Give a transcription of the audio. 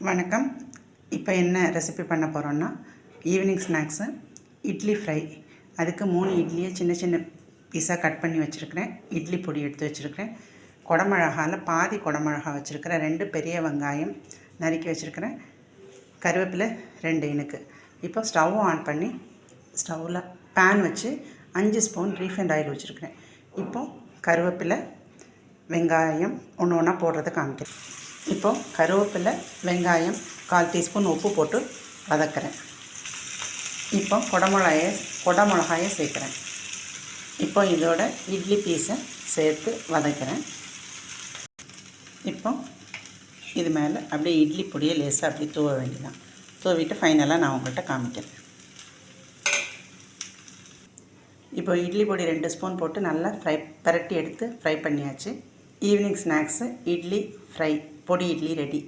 வணக்கம். இப்போ என்ன ரெசிபி பண்ண போகிறோன்னா, ஈவினிங் ஸ்நாக்ஸு இட்லி ஃப்ரை. அதுக்கு 3 இட்லியை சின்ன சின்ன பீஸாக கட் பண்ணி வச்சுருக்கிறேன். இட்லி பொடி எடுத்து வச்சுருக்கிறேன். குடமிளகாவில் பாதி குடமிளகா வச்சுருக்கிறேன். 2 பெரிய வெங்காயம் நறுக்கி வச்சுருக்கிறேன். கருவேப்பிலை 2 இனுக்கு. இப்போ ஸ்டவ் ஆன் பண்ணி ஸ்டவ்வில் பேன் வச்சு 5 ஸ்பூன் ரீஃபைண்ட் ஆயில் வச்சுருக்கிறேன். இப்போது கருவேப்பிலை வெங்காயம் ஒன்று ஒன்றா போடுறத காமிக்கிறேன். இப்போது கருவேப்பிலை வெங்காயம் 1/4 டீஸ்பூன் உப்பு போட்டு வதக்கிறேன். இப்போ குடமிளகாயை சேர்க்குறேன். இப்போ இதோட இட்லி பீஸை சேர்த்து வதக்கிறேன். இப்போ இது மேலே அப்படியே இட்லி பொடியை லேசாக அப்படியே தூவ வேண்டியதான். தூவிட்டு ஃபைனலாக நான் உங்கள்கிட்ட காமிக்கிறேன். இப்போ இட்லி பொடி 2 ஸ்பூன் போட்டு நல்லா பரட்டி எடுத்து ஃப்ரை பண்ணியாச்சு. ஈவினிங் ஸ்நாக்ஸு இட்லி ஃப்ரை பொடி இட்லி ரெடி.